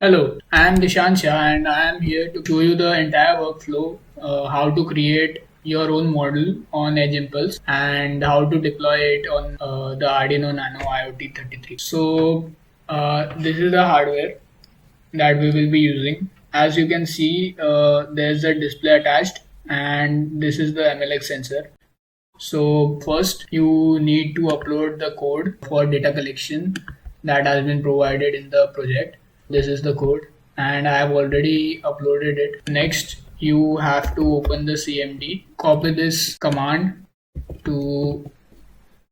Hello, I am Dishan Shah and I am here to show you the entire workflow, how to create your own model on Edge Impulse and how to deploy it on the Arduino Nano IoT 33. So this is the hardware that we will be using. As you can see, there's a display attached and this is the MLX sensor. So first you need to upload the code for data collection that has been provided in the project. This is the code and I have already uploaded it. Next you have to open the CMD, copy this command to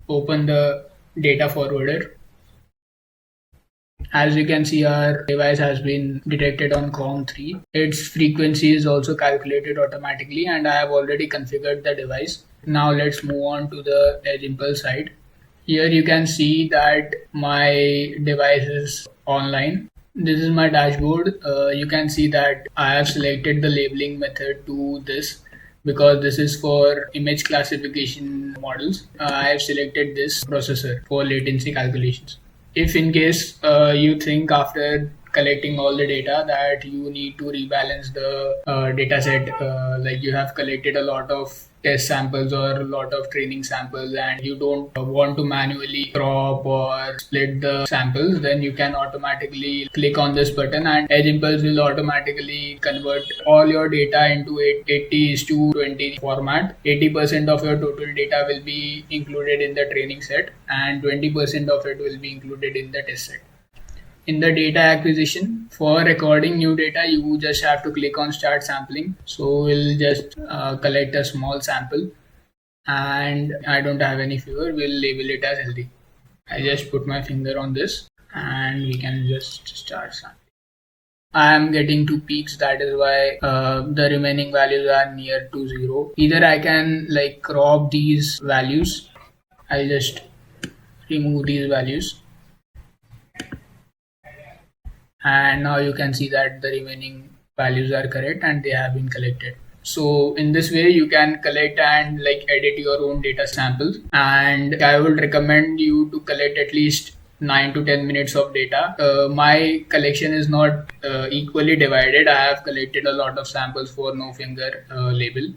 open the data forwarder. As you can see, our device has been detected on COM3. Its frequency is also calculated automatically and I have already configured the device. Now let's move on to the Edge Impulse side. Here you can see that my device is online. This is my dashboard. You can see that I have selected the labeling method to this because this is for image classification models. I have selected this processor for latency calculations. If in case you think after collecting all the data that you need to rebalance the data set, like you have collected a lot of test samples or a lot of training samples and you don't want to manually crop or split the samples, then you can automatically click on this button and Edge Impulse will automatically convert all your data into 80:20 format. 80% of your total data will be included in the training set and 20% of it will be included in the test set. In the data acquisition, for recording new data, you just have to click on start sampling. So we'll just collect a small sample and I don't have any fever. We'll label it as healthy. I just put my finger on this and we can just start sampling. I am getting two peaks, that is why the remaining values are near to 0. Either I can like crop these values. I'll just remove these values. And now you can see that the remaining values are correct and they have been collected. So in this way you can collect and like edit your own data samples, and I would recommend you to collect at least 9 to 10 minutes of data. My collection is not equally divided. I have collected a lot of samples for no finger label,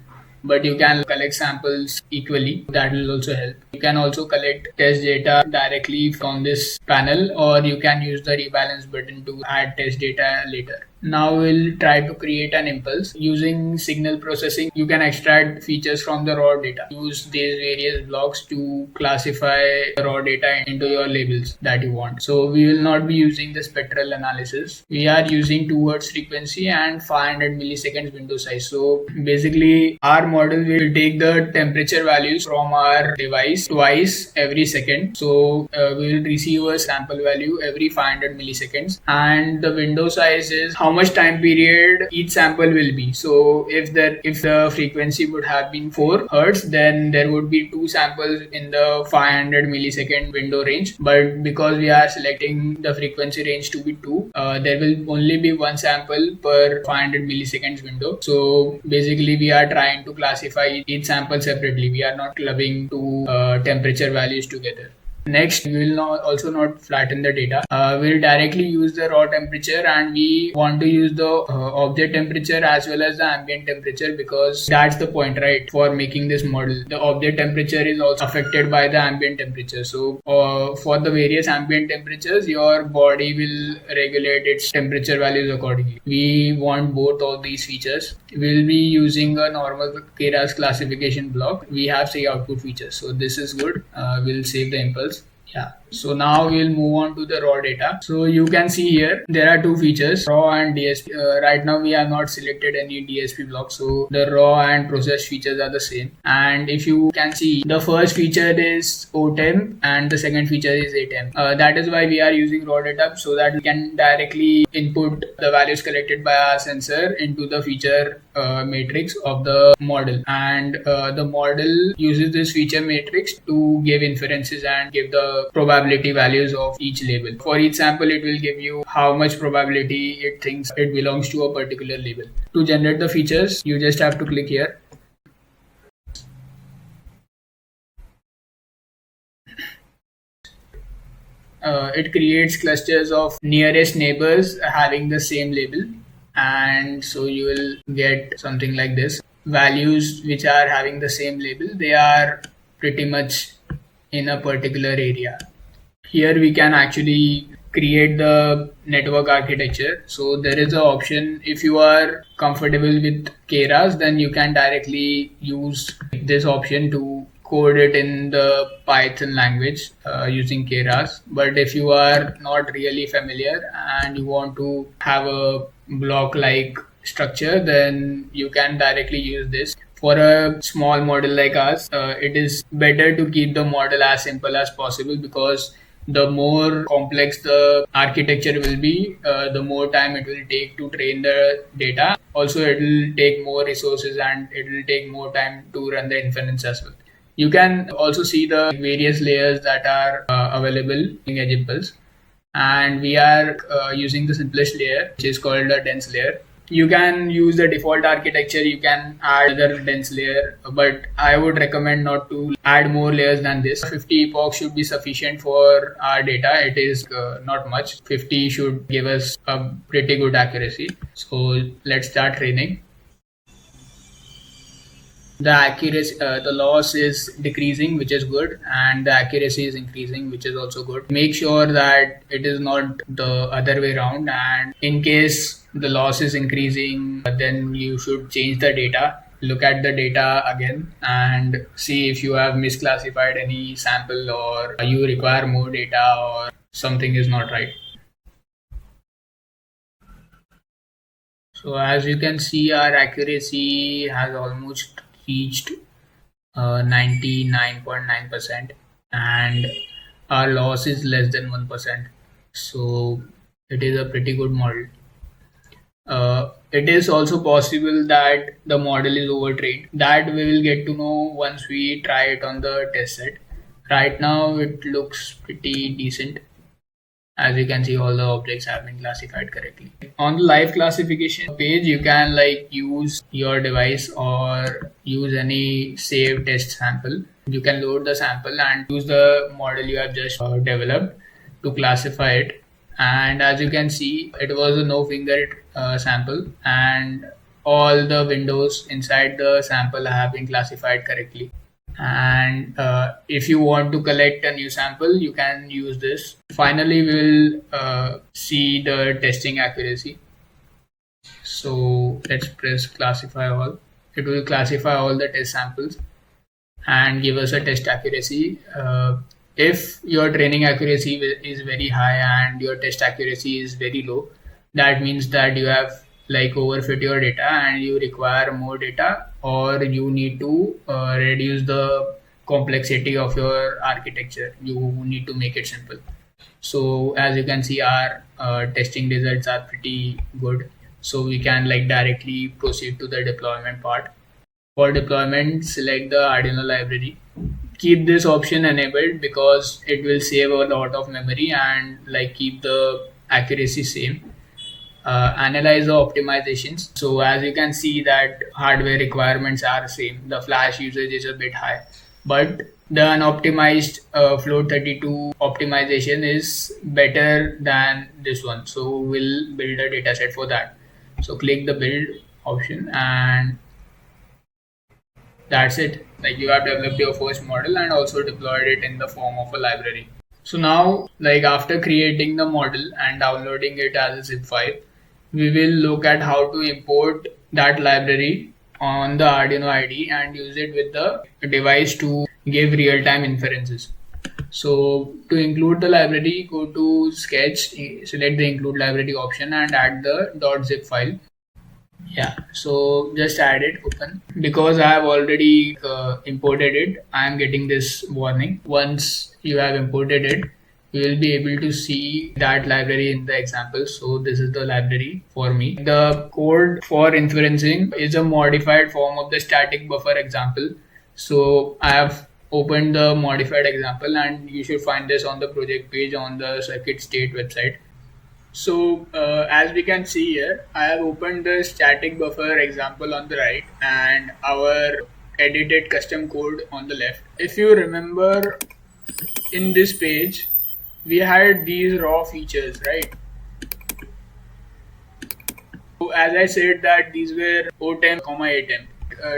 but you can collect samples equally. That will also help. You can also collect test data directly from this panel, or you can use the rebalance button to add test data later. Now we'll try to create an impulse. Using signal processing, you can extract features from the raw data. Use these various blocks to classify raw data into your labels that you want. So we will not be using the spectral analysis. We are using 2 Hz frequency and 500 milliseconds window size. So basically our model will take the temperature values from our device twice every second. So we will receive a sample value every 500 milliseconds, and the window size is how much time period each sample will be. So if the frequency would have been 4 hertz, then there would be 2 samples in the 500 millisecond window range. But because we are selecting the frequency range to be 2, there will only be 1 sample per 500 milliseconds window. So basically we are trying to classify each sample separately. We are not clubbing two temperature values together. Next, we will also not flatten the data. We'll directly use the raw temperature, and we want to use the object temperature as well as the ambient temperature, because that's the point, right, for making this model. The object temperature is also affected by the ambient temperature. So for the various ambient temperatures, your body will regulate its temperature values accordingly. We want both of these features. We'll be using a normal Keras classification block. We have say output features. So this is good. We'll save the impulse. Yeah. So now we'll move on to the raw data. So you can see here there are two features, raw and DSP. Right now we have not selected any DSP block, so the raw and process features are the same. And if you can see, the first feature is OTEM and the second feature is ATEM. That is why we are using raw data, so that we can directly input the values collected by our sensor into the feature matrix of the model, and the model uses this feature matrix to give inferences and give the probability values of each label. For each sample, it will give you how much probability it thinks it belongs to a particular label. To generate the features, you just have to click here. it creates clusters of nearest neighbors having the same label, and so you will get something like this. Values which are having the same label, they are pretty much in a particular area. Here we can actually create the network architecture. So there is an option, if you are comfortable with Keras, then you can directly use this option to code it in the Python language using Keras. But if you are not really familiar and you want to have a block like structure, then you can directly use this. For a small model like us, it is better to keep the model as simple as possible, because the more complex the architecture will be, the more time it will take to train the data. Also, it will take more resources and it will take more time to run the inference as well. You can also see the various layers that are available in Egyptpulse, and we are using the simplest layer, which is called a dense layer. You can use the default architecture, you can add another dense layer, but I would recommend not to add more layers than this. 50 epochs should be sufficient for our data. It is not much. 50 should give us a pretty good accuracy. So let's start training. The accuracy, the loss is decreasing, which is good, and the accuracy is increasing, which is also good. Make sure that it is not the other way around, and in case the loss is increasing, then you should change the data. Look at the data again and see if you have misclassified any sample, or you require more data, or something is not right. So as you can see, our accuracy has almost reached 99.9%, and our loss is less than 1%. So it is a pretty good model. It is also possible that the model is overtrained. That we will get to know once we try it on the test set. Right now it looks pretty decent. As you can see, all the objects have been classified correctly. On the live classification page, you can use your device or use any saved test sample. You can load the sample and use the model you have just developed to classify it. And as you can see, it was a no finger sample, and all the windows inside the sample have been classified correctly. And if you want to collect a new sample, you can use this. Finally, we will see the testing accuracy. So let's press classify all. It will classify all the test samples and give us a test accuracy. If your training accuracy is very high and your test accuracy is very low, that means that you have overfit your data and you require more data, or you need to reduce the complexity of your architecture. You need to make it simple. So as you can see, our testing results are pretty good. So we can directly proceed to the deployment part. For deployment, select the Arduino library. Keep this option enabled because it will save a lot of memory and keep the accuracy same. Analyze the optimizations. So as you can see that hardware requirements are same. The flash usage is a bit high, but the unoptimized float32 optimization is better than this one. So we'll build a dataset for that. So click the build option, and that's it. You have developed your first model and also deployed it in the form of a library. So now, after creating the model and downloading it as a zip file, we will look at how to import that library on the Arduino IDE and use it with the device to give real-time inferences. So to include the library, go to Sketch, select the include library option and add the .zip file. Yeah, so just add it, open. Because I have already imported it, I am getting this warning. Once you have imported it, you will be able to see that library in the example. So this is the library for me. The code for inferencing is a modified form of the static buffer example. So I have opened the modified example, and you should find this on the project page on the Circuit State website. So as we can see here, I have opened the static buffer example on the right and our edited custom code on the left. If you remember, in this page, we had these raw features, right? So as I said that these were O10, A10.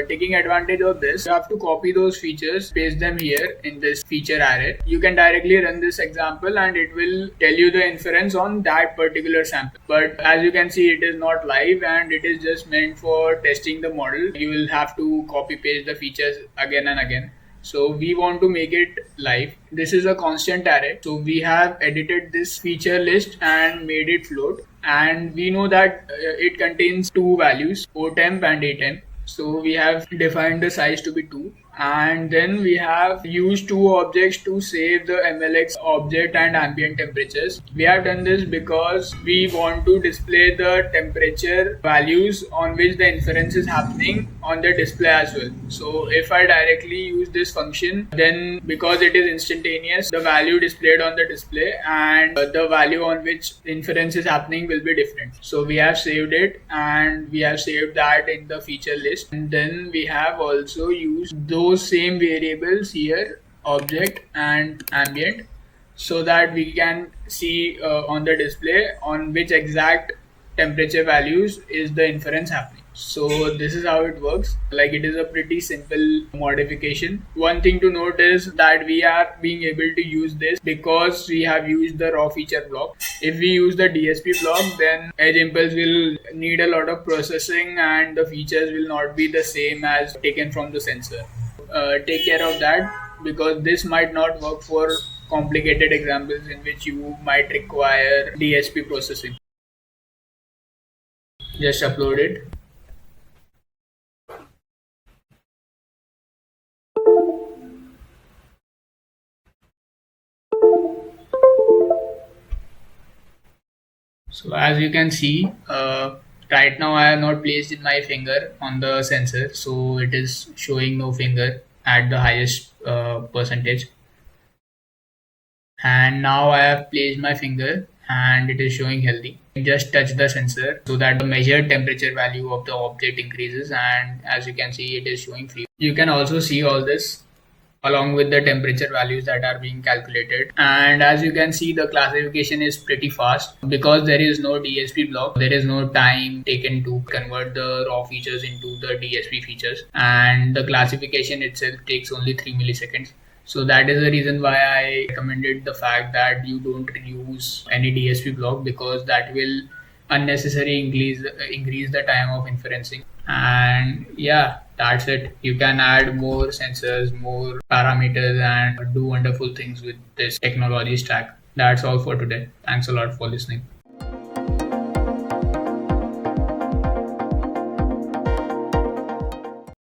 Taking advantage of this, you have to copy those features, paste them here in this feature array. You can directly run this example and it will tell you the inference on that particular sample. But as you can see, it is not live and it is just meant for testing the model. You will have to copy paste the features again and again. So we want to make it live. This is a constant array. So we have edited this feature list and made it float. And we know that it contains two values, O temp and A temp. So we have defined the size to be 2, and then we have used two objects to save the MLX object and ambient temperatures. We have done this because we want to display the temperature values on which the inference is happening on the display as well. So if I directly use this function, then because it is instantaneous, the value displayed on the display and the value on which inference is happening will be different. So we have saved it and we have saved that in the feature list, and then we have also used those same variables here, object and ambient, so that we can see on the display on which exact temperature values is the inference happening. So this is how it works. Like, it is a pretty simple modification. One thing to note is that we are being able to use this because we have used the raw feature block. If we use the DSP block, then edge impulse will need a lot of processing and the features will not be the same as taken from the sensor. Take care of that, because this might not work for complicated examples in which you might require DSP processing. Just upload it. So as you can see, right now I have not placed in my finger on the sensor, so it is showing no finger at the highest percentage. And now I have placed my finger and it is showing healthy. Just touch the sensor so that the measured temperature value of the object increases, and as you can see, it is showing free. You can also see all this along with the temperature values that are being calculated. And as you can see, the classification is pretty fast because there is no DSP block. There is no time taken to convert the raw features into the DSP features, and the classification itself takes only 3 milliseconds. So that is the reason why I recommended the fact that you don't use any DSP block, because that will unnecessarily increase the time of inferencing. And yeah, that's it. You can add more sensors, more parameters, and do wonderful things with this technology stack. That's all for today. Thanks a lot for listening.